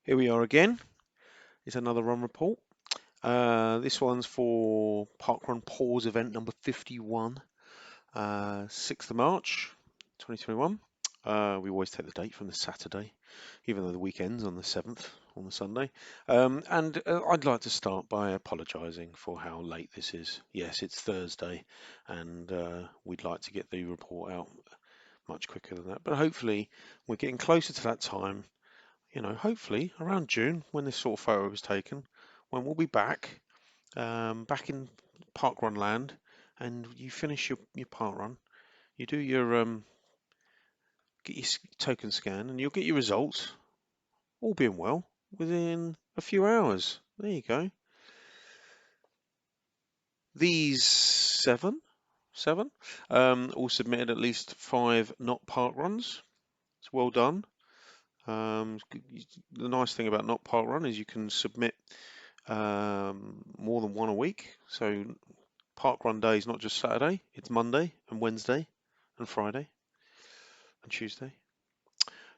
Here we are again. It's another run report. This one's for Parkrun Pause event number 51, 6th of March 2021. We always take the date from the Saturday, even though the weekend's on the 7th, on the Sunday. I'd like to start by apologising for how late this is. Yes, it's Thursday, and we'd like to get the report out much quicker than that. But hopefully, we're getting closer to that time. Hopefully around June when this sort of photo was taken, when we'll be back, back in parkrun land, and you finish your parkrun, you do your get your token scan, and you'll get your results, all being well, within a few hours. There you go. These seven, all submitted at least 5 not parkruns. It's well done. The nice thing about not parkrun is you can submit more than one a week. So parkrun day is not just Saturday, it's Monday and Wednesday and Friday and Tuesday.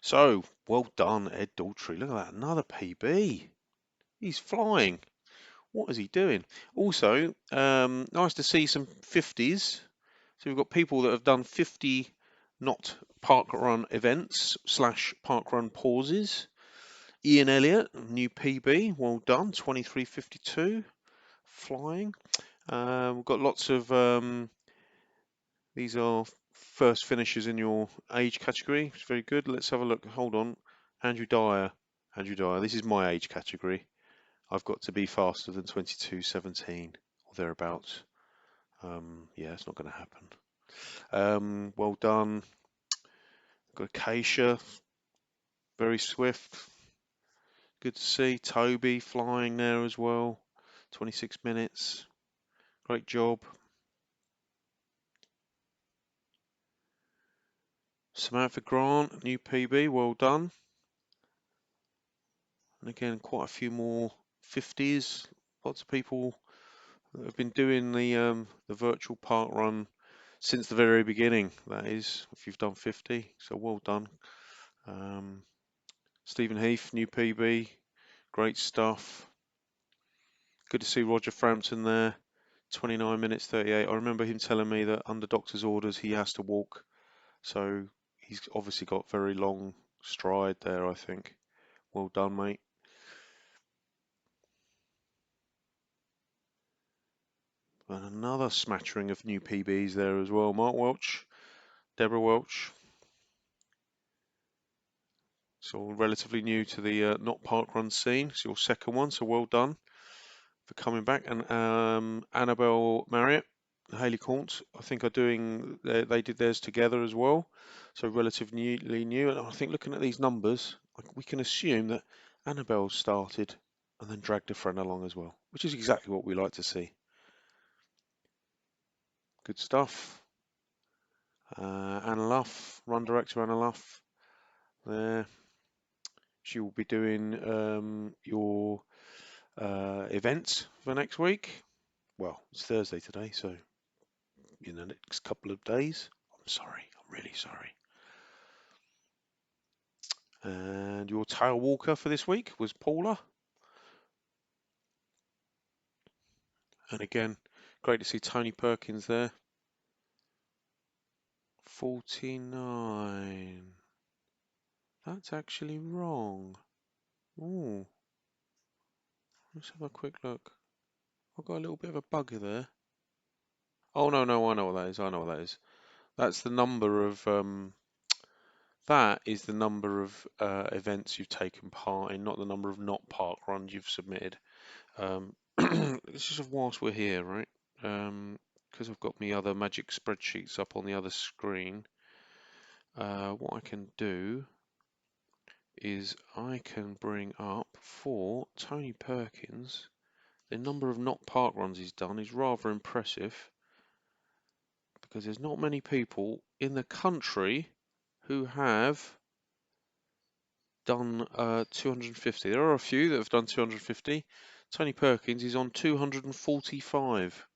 So well done, Ed Daltrey. Look at that, another PB. He's flying. What is he doing? Also, nice to see some 50s. So we've got people that have done 50 not parkrun events / parkrun pauses. Ian Elliott, new PB, well done, 23:52, flying. We've got lots of, these are first finishes in your age category. It's very good. Let's have a look. Hold on. Andrew Dyer, this is my age category. I've got to be faster than 22:17 or thereabouts. Yeah, it's not going to happen. Well done. Got Acacia, very swift. Good to see. Toby flying there as well. 26 minutes. Great job. Samantha Grant, new PB, well done. And again, quite a few more 50s. Lots of people that have been doing the virtual park run since the very beginning. That is, if you've done 50, so well done. Stephen Heath, new PB, great stuff. Good to see Roger Frampton there, 29 minutes 38. I remember him telling me that under doctor's orders he has to walk, so he's obviously got very long stride there, I think. Well done, mate. And another smattering of new PBs there as well. Mark Welch, Deborah Welch. So relatively new to the not parkrun scene. It's your second one, so well done for coming back. And Annabel Marriott, Haley Cornt, I think are doing. They did theirs together as well, so relatively new. And I think looking at these numbers, we can assume that Annabelle started and then dragged a friend along as well, which is exactly what we like to see. Good stuff. Anna Luff, run director Anna Luff, there. She will be doing your events for next week. Well, it's Thursday today, so in the next couple of days. I'm sorry, I'm really sorry. And your tail walker for this week was Paula. And again, great to see Tony Perkins there. 49. That's actually wrong. Ooh. Let's have a quick look. I've got a little bit of a bugger there. Oh, no, I know what that is. I know what that is. That's the number of, that is the number of events you've taken part in, not the number of not park runs you've submitted. It's just whilst we're here, right? Because I've got my other magic spreadsheets up on the other screen. What I can do is I can bring up for Tony Perkins, the number of not park runs he's done is rather impressive because there's not many people in the country who have done 250. There are a few that have done 250. Tony Perkins is on 245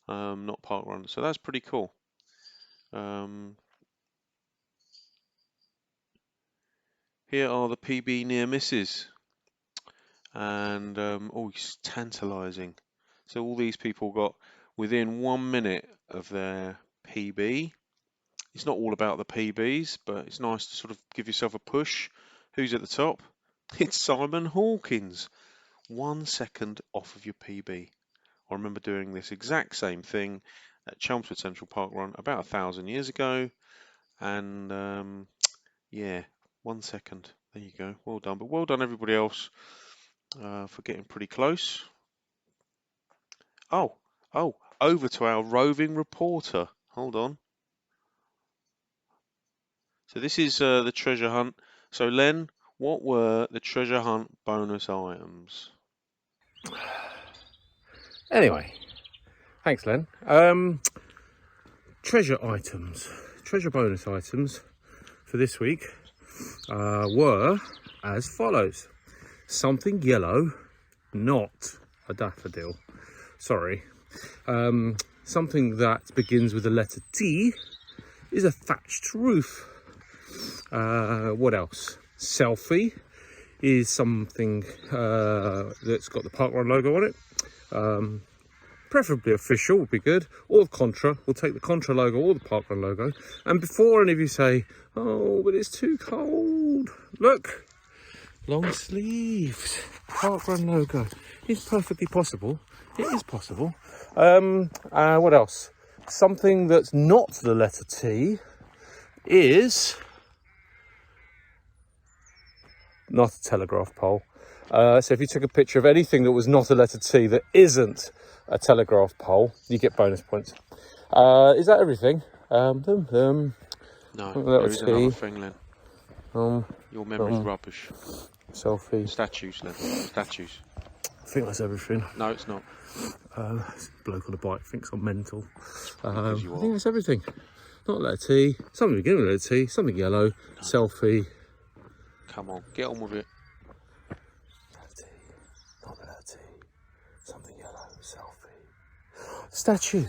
not park runs, so that's pretty cool. Here are the PB near misses. and oh, it's tantalising. So all these people got within 1 minute of their PB. It's not all about the PBs, but it's nice to sort of give yourself a push. Who's at the top? It's Simon Hawkins. 1 second off of your PB. I remember doing this exact same thing at Chelmsford Central Park Run about 1,000 years ago, and yeah, 1 second. There you go. Well done. But well done everybody else for getting pretty close. Oh, over to our roving reporter. Hold on. So this is the treasure hunt. So Len, what were the treasure hunt bonus items? Anyway, thanks, Len. Treasure bonus items for this week were as follows. Something yellow, not a daffodil. Sorry. Something that begins with the letter T is a thatched roof. What else? Selfie is something that's got the parkrun logo on it. Preferably official would be good, or Contra. We'll take the Contra logo or the parkrun logo. And before any of you say, oh, but it's too cold, look, long sleeves, parkrun logo. It's perfectly possible. It is possible. What else? Something that's not the letter T is not a telegraph pole. So if you took a picture of anything that was not a letter T that isn't a telegraph pole, you get bonus points. Is that everything? No, there is another thing, Len. Your memory's rubbish. Selfie. Statues, Len. Statues. I think that's everything. No, it's not. This bloke on a bike thinks I'm mental. I think that's everything. Not a letter T. Something beginning with a letter T. Something yellow. No. Selfie. Come on, get on with it. T. Not a letter T. Something yellow. Selfie. Statue.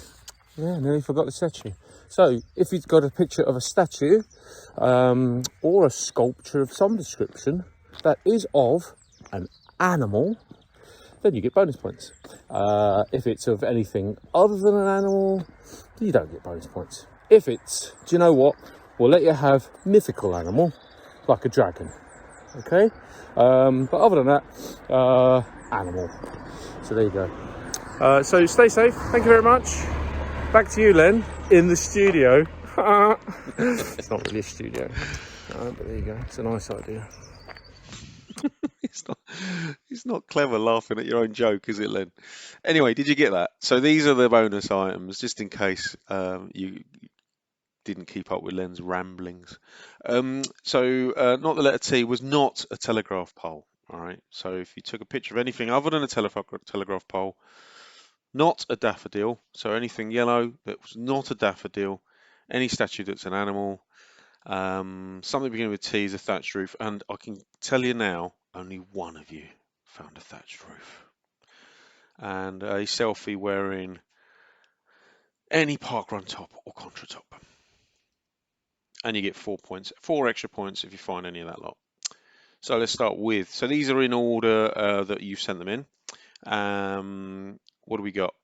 Yeah, nearly forgot the statue. So, if you've got a picture of a statue or a sculpture of some description that is of an animal, then you get bonus points. If it's of anything other than an animal, you don't get bonus points. If it's, do you know what? We'll let you have mythical animal, like a dragon. Okay? But other than that, animal. So there you go. So stay safe. Thank you very much. Back to you, Len, in the studio. It's not really a studio, but there you go. It's a nice idea. It's not clever laughing at your own joke, is it, Len? Anyway, did you get that? So these are the bonus items, just in case you didn't keep up with Len's ramblings. So not the letter T was not a telegraph pole. All right. So if you took a picture of anything other than a telegraph pole, not a daffodil, so anything yellow that was not a daffodil, any statue that's an animal, something beginning with T is a thatched roof, and I can tell you now, only one of you found a thatched roof. And a selfie wearing any parkrun top or contra top. And you get 4 points, 4 extra points if you find any of that lot. So let's start with, so these are in order that you sent them in. What do we got?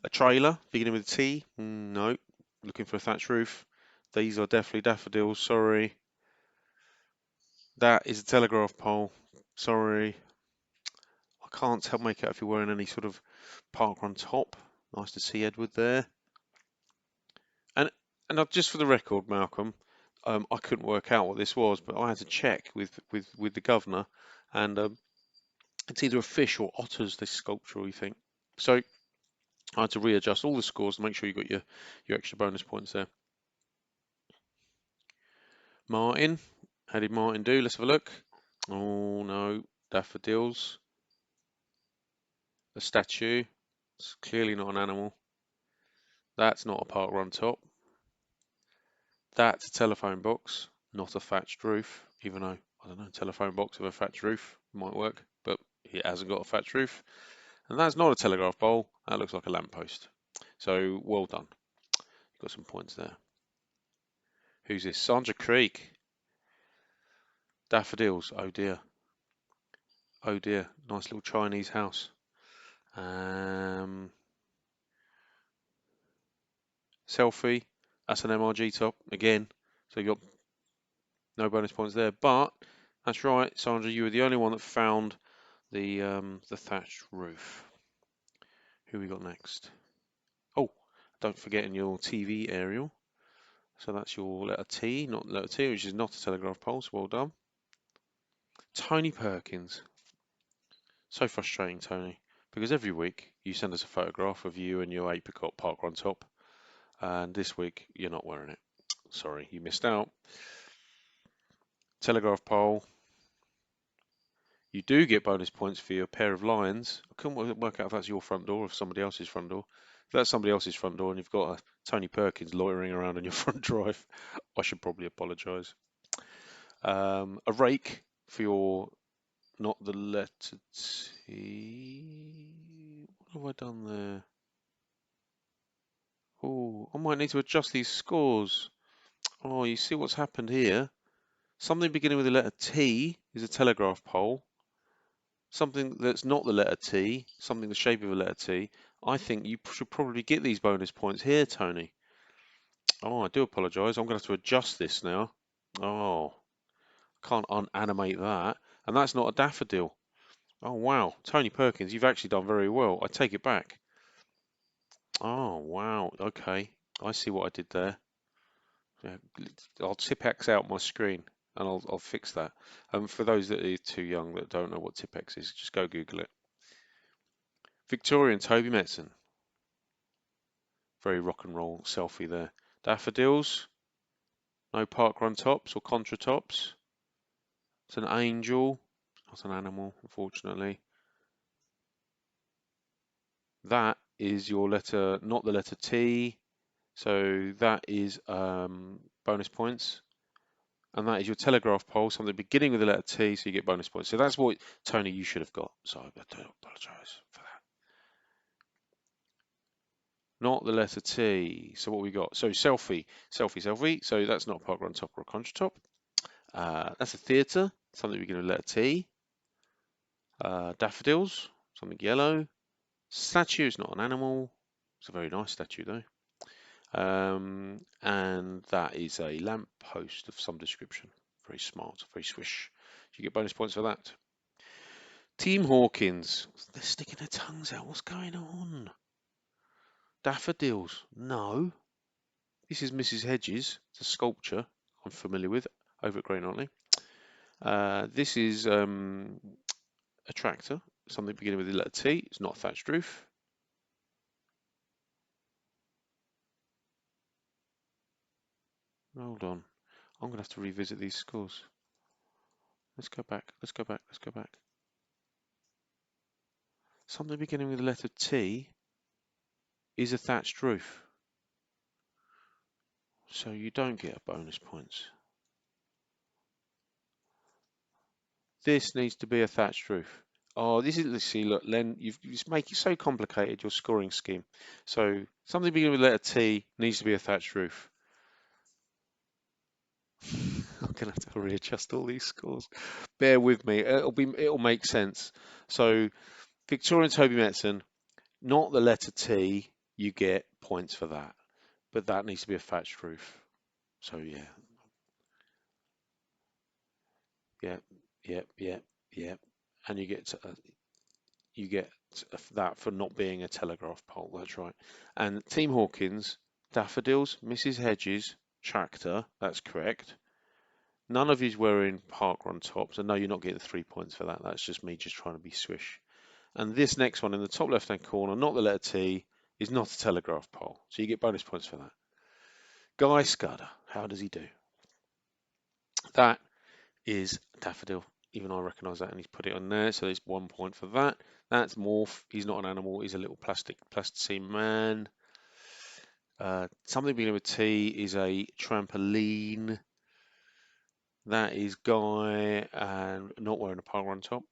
A trailer beginning with a T? No. Looking for a thatched roof. These are definitely daffodils, sorry. That is a telegraph pole, sorry. I can't make out if you're wearing any sort of parkrun top. Nice to see Edward there. And just for the record, Malcolm, I couldn't work out what this was, but I had to check with the governor, and it's either a fish or otters, this sculpture, we think. So I had to readjust all the scores to make sure you got your extra bonus points there. Martin, how did Martin do? Let's have a look. Oh no, daffodils. A statue. It's clearly not an animal. That's not a parkrun top. That's a telephone box, not a thatched roof, even though, I don't know, telephone box with a thatched roof might work, but it hasn't got a thatched roof. And that's not a telegraph pole, that looks like a lamppost. So, well done. You've got some points there. Who's this? Sandra Creek. Daffodils, oh dear. Oh dear, nice little Chinese house. Selfie, that's an MRG top again. So you got no bonus points there, but that's right, Sandra, you were the only one that found the thatched roof. Who we got next? Oh, don't forget in your TV aerial. So that's your letter T, not letter T, which is not a telegraph pole. So well done, Tony Perkins. So frustrating, Tony, because every week you send us a photograph of you and your apricot parkrun top, and this week you're not wearing it. Sorry, you missed out. Telegraph pole. You do get bonus points for your pair of lions. I couldn't work out if that's your front door or if somebody else's front door. If that's somebody else's front door and you've got a Tony Perkins loitering around on your front drive, I should probably apologise. A rake for your, not the letter T. What have I done there? Oh, I might need to adjust these scores. Oh, you see what's happened here? Something beginning with the letter T is a telegraph pole. Something that's not the letter T, something the shape of a letter T. I think you should probably get these bonus points here, Tony. Oh, I do apologise. I'm going to have to adjust this now. Oh, can't unanimate that. And that's not a daffodil. Oh, wow. Tony Perkins, you've actually done very well. I take it back. Oh, wow. Okay. I see what I did there. Yeah, I'll Tipex out my screen and I'll fix that. For those that are too young that don't know what Tipex is, just go Google it. Victorian Toby Metson. Very rock and roll selfie there. Daffodils. No parkrun tops or contra tops. It's an angel. Not an animal, unfortunately. That is your letter, not the letter T. So that is bonus points. And that is your telegraph pole, something beginning with the letter T, so you get bonus points. So that's what, Tony, you should have got. So I do apologise for that. Not the letter T. So what we got? So selfie, selfie, selfie. So that's not a parkrun top or a contra top. That's a theatre, something beginning with the letter T. Daffodils, something yellow. Statue is not an animal. It's a very nice statue though. And that is a lamp post of some description. Very smart, very swish. You get bonus points for that. Team Hawkins. They're sticking their tongues out. What's going on? Daffodils. No. This is Mrs. Hedges. It's a sculpture I'm familiar with over at Great Notley. This is a tractor. Something beginning with the letter T. It's not a thatched roof. Hold on. I'm going to have to revisit these scores. Let's go back. Let's go back. Let's go back. Something beginning with the letter T is a thatched roof. So you don't get a bonus points. This needs to be a thatched roof. Oh, this is, let's see, look, Len, you make it so complicated, your scoring scheme. So something beginning with the letter T needs to be a thatched roof. I'm going to have to readjust all these scores. Bear with me. It'll make sense. So Victorian Toby Metson, not the letter T, you get points for that. But that needs to be a thatched roof. So yeah. Yep. And you get that for not being a telegraph pole. That's right. And Team Hawkins, daffodils, Mrs. Hedges, tractor. That's correct. None of you's wearing parkrun tops, and no, you're not getting 3 points for that. That's just me just trying to be swish. And this next one in the top left-hand corner, not the letter T, is not a telegraph pole, so you get bonus points for that. Guy Scudder, how does he do? That is daffodil. Even I recognise that, and he's put it on there, so there's 1 point for that. That's Morph. He's not an animal. He's a little plasticine man. Something beginning with T is a trampoline. That is Guy, and not wearing a parkrun top.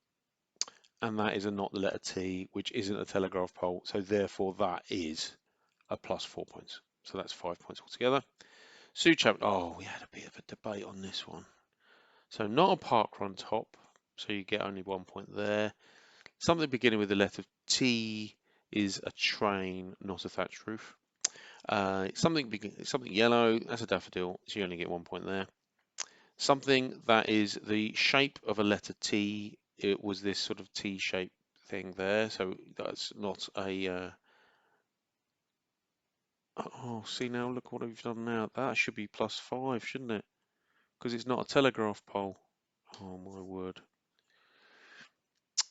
And that is not the letter T, which isn't a telegraph pole. So therefore, that is a plus 4 points. So that's 5 points altogether. Chapman. Oh, we had a bit of a debate on this one. So not a parkrun top. so you get only 1 point there. Something beginning with the letter T is a train, not a thatched roof. Something yellow, that's a daffodil, so you only get 1 point there. Something that is the shape of a letter T, it was this sort of T-shaped thing there, so that's not a... Oh, see now, look what we've done now. That should be +5, shouldn't it? Because it's not a telegraph pole. Oh my word.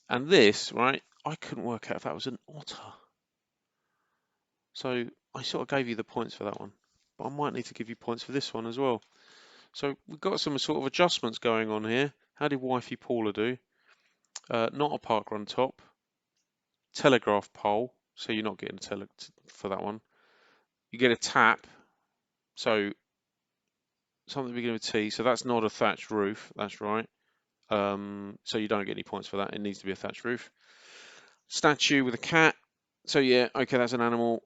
And this, right, I couldn't work out if that was an otter. So I sort of gave you the points for that one. But I might need to give you points for this one as well. So we've got some sort of adjustments going on here. How did wifey Paula do? Not a parkrun top. Telegraph pole. So you're not getting for that one. You get a tap. So something beginning with T. So that's not a thatched roof. That's right. So you don't get any points for that. It needs to be a thatched roof. Statue with a cat. So yeah, okay, that's an animal.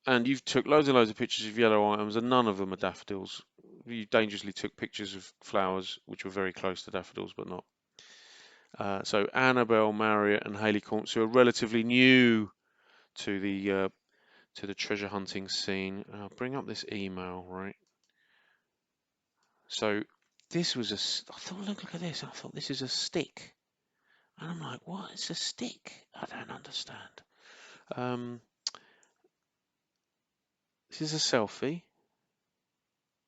And you've took loads and loads of pictures of yellow items, and none of them are daffodils. You dangerously took pictures of flowers which were very close to daffodils, but not. So Annabel Marriott and Haley Corns, who are relatively new to the treasure hunting scene. I'll bring up this email, right? So this was I thought, look at this. I thought this is a stick. And I'm like, what? It's a stick? I don't understand. This is a selfie,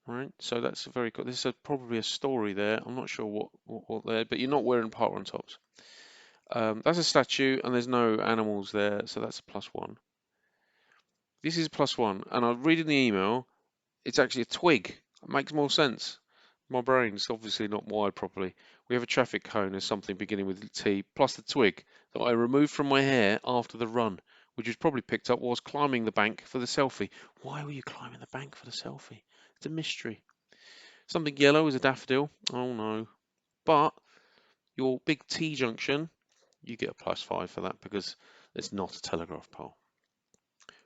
right? So that's very cool. This is probably a story there. I'm not sure what there, but you're not wearing parkrun tops. That's a statue, and there's no animals there, so that's a +1. This is +1, and I'm reading the email. It's actually a twig. It makes more sense. My brain's obviously not wired properly. We have a traffic cone as something beginning with T, plus the twig that I removed from my hair after the run, which was probably picked up whilst climbing the bank for the selfie. Why were you climbing the bank for the selfie? It's a mystery. Something yellow is a daffodil. Oh no. But your big T junction, you get a +5 for that because it's not a telegraph pole.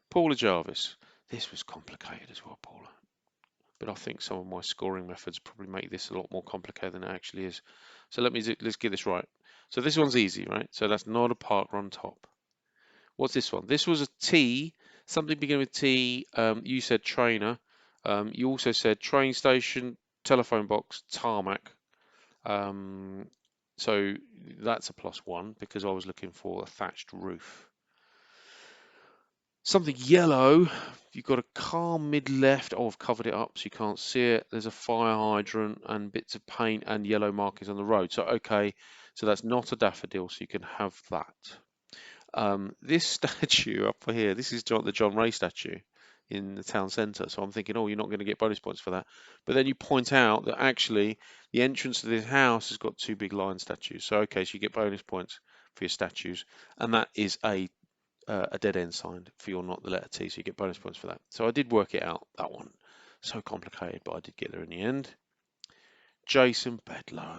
Paula Jarvis. This was complicated as well, Paula. But I think some of my scoring methods probably make this a lot more complicated than it actually is. So let's get this right. So this one's easy, right? So that's not a parkrun top. What's this one? This was a T, something beginning with T. You said trainer. You also said train station, telephone box, tarmac. So that's a +1 because I was looking for a thatched roof. Something yellow, you've got a car mid-left. Oh, I've covered it up so you can't see it. There's a fire hydrant and bits of paint and yellow markings on the road. So, okay, so that's not a daffodil, so you can have that. This statue up here, this is the John Ray statue in the town centre. So I'm thinking, oh, you're not going to get bonus points for that. But then you point out that actually the entrance to this house has got 2 big lion statues. So, okay, so you get bonus points for your statues. And that is a dead end sign for your not the letter T, so you get bonus points for that. So I did work it out, that one. So complicated, but I did get there in the end. Jason Bedlow.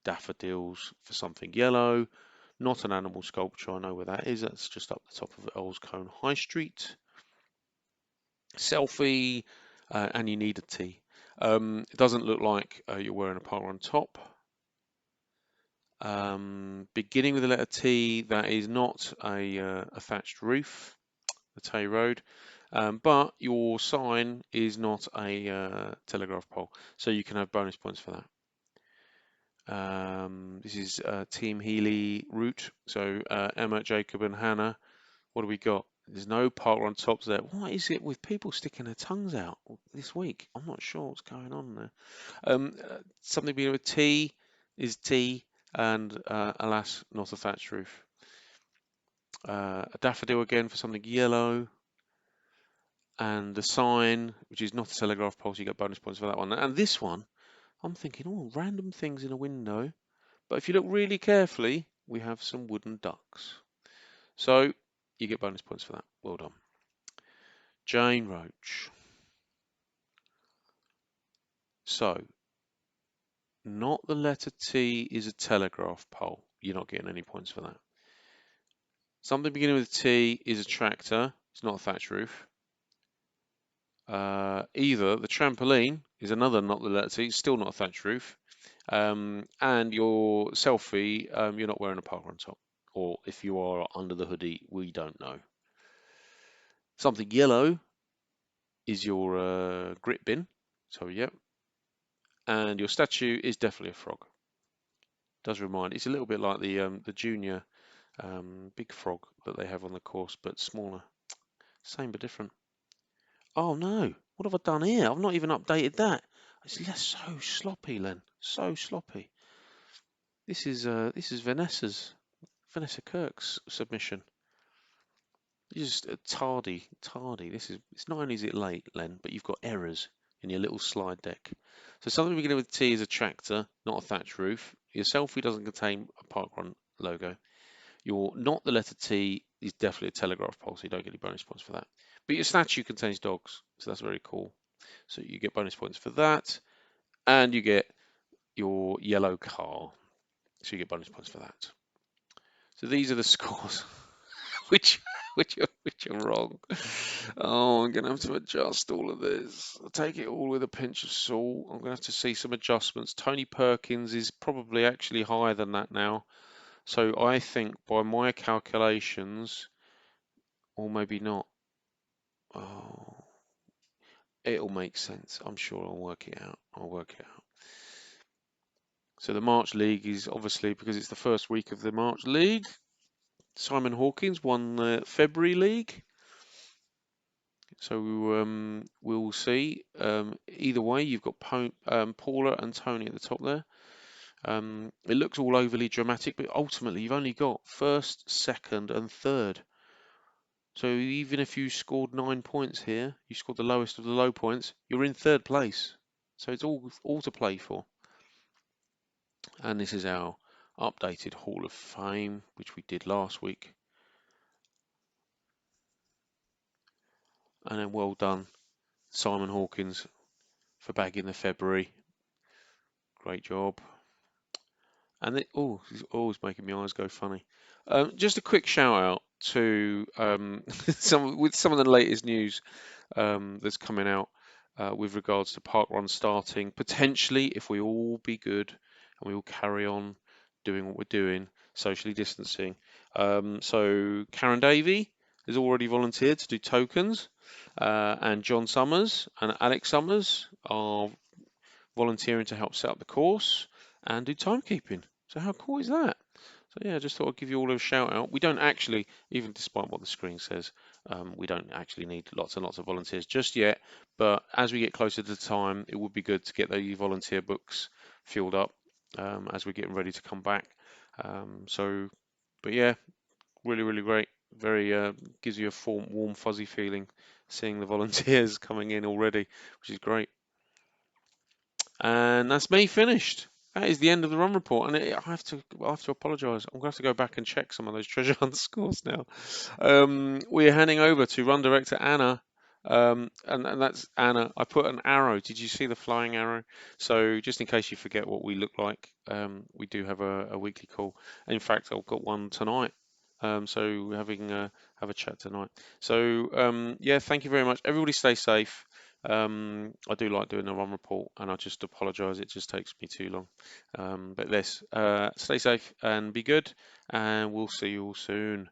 Daffodils for something yellow. Not an animal sculpture, I know where that is. That's just up the top of Earlscone High Street. Selfie, and you need a T. It doesn't look like you're wearing a parkrun top. Beginning with the letter T, that is not a thatched roof, the Tay Road, but your sign is not a telegraph pole, so you can have bonus points for that. This is Team Healy route, so Emma, Jacob, and Hannah. What do we got? There's no parkrun tops there. What is it with people sticking their tongues out this week? I'm not sure what's going on there. Something beginning with T is T. And alas, not a thatched roof. A daffodil again for something yellow. And the sign, which is not a telegraph pole, so you get bonus points for that one. And this one, I'm thinking, oh, random things in a window. But if you look really carefully, we have some wooden ducks. So you get bonus points for that. Well done. Jane Roach. So, not the letter T is a telegraph pole. You're not getting any points for that. Something beginning with a T is a tractor. It's not a thatch roof. Either the trampoline is another not the letter T, still not a thatch roof. And your selfie, you're not wearing a parkrun top. Or if you are under the hoodie, we don't know. Something yellow is your grit bin. So, yep. And your statue is definitely a frog. Does remind, it's a little bit like the junior big frog that they have on the course, but smaller. Same but different. Oh no, what have I done here? I've not even updated that. It's so sloppy, Len. So sloppy. This is Vanessa Kirk's submission. Just tardy. It's not only is it late, Len, but you've got errors in your little slide deck. So something beginning with T is a tractor, not a thatch roof. Your selfie doesn't contain a parkrun logo. Your not the letter T is definitely a telegraph pole, so you don't get any bonus points for that. But your statue contains dogs, so that's very cool. So you get bonus points for that, and you get your yellow car, so you get bonus points for that. So these are the scores, which are wrong. Oh, I'm gonna have to adjust all of this. I'll take it all with a pinch of salt. I'm gonna have to see some adjustments. Tony Perkins is probably actually higher than that now. So I think by my calculations, or maybe not. Oh, it'll make sense. I'm sure I'll work it out. So the March League is obviously because it's the first week of the March League. Simon Hawkins won the February League. So we'll see. Either way, you've got Paula and Tony at the top there. It looks all overly dramatic, but ultimately you've only got first, second, and third. So even if you scored 9 points here, you scored the lowest of the low points, you're in third place. So it's all to play for. And this is our updated Hall of Fame, which we did last week. And then well done, Simon Hawkins, for bagging the February. Great job. And he's always making my eyes go funny. Just a quick shout out to some of the latest news that's coming out with regards to parkrun starting potentially if we all be good and we all carry on doing what we're doing, socially distancing. So Karen Davey has already volunteered to do tokens, and John Summers and Alex Summers are volunteering to help set up the course and do timekeeping. So how cool is that? So yeah, I just thought I'd give you all a shout out. We don't actually, even despite what the screen says, we don't actually need lots and lots of volunteers just yet. But as we get closer to the time, it would be good to get the volunteer books filled up as we're getting ready to come back. But yeah, really, really great. Very gives you a warm, fuzzy feeling seeing the volunteers coming in already, which is great. And that's me finished. That is the end of the run report, and I have to apologise. I'm going to have to go back and check some of those treasure hunt scores now. We're handing over to run director Anna, and that's Anna. I put an arrow. Did you see the flying arrow? So just in case you forget what we look like, we do have a weekly call. In fact, I've got one tonight. So we're having have a chat tonight. So yeah, thank you very much. Everybody stay safe. I do like doing a run report, and I just apologise. It just takes me too long. But stay safe and be good, and we'll see you all soon.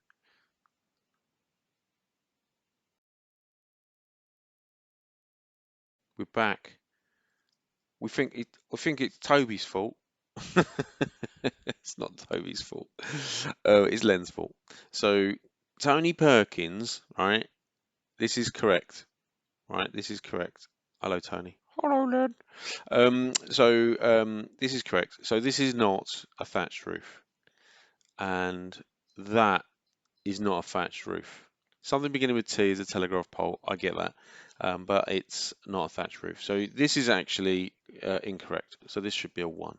We're back. We think it's Toby's fault. It's not Toby's fault. It's Len's fault. So Tony Perkins, right? This is correct. Right, this is correct. Hello, Tony. Hello, Len. This is correct. So this is not a thatched roof, and that is not a thatched roof. Something beginning with T is a telegraph pole. I get that, but it's not a thatched roof. So this is actually incorrect. So this should be a 1,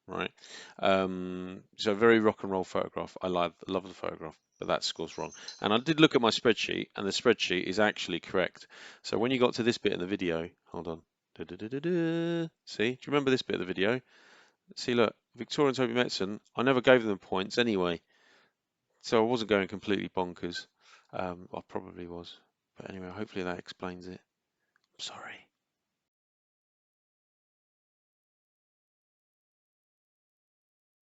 right? So very rock and roll photograph. I love the photograph, but that score's wrong. And I did look at my spreadsheet, and the spreadsheet is actually correct. So when you got to this bit in the video, hold on. See, do you remember this bit of the video? See, look, Victoria and Toby Metson, I never gave them points anyway. So I wasn't going completely bonkers. I probably was. But anyway, hopefully that explains it. I'm sorry.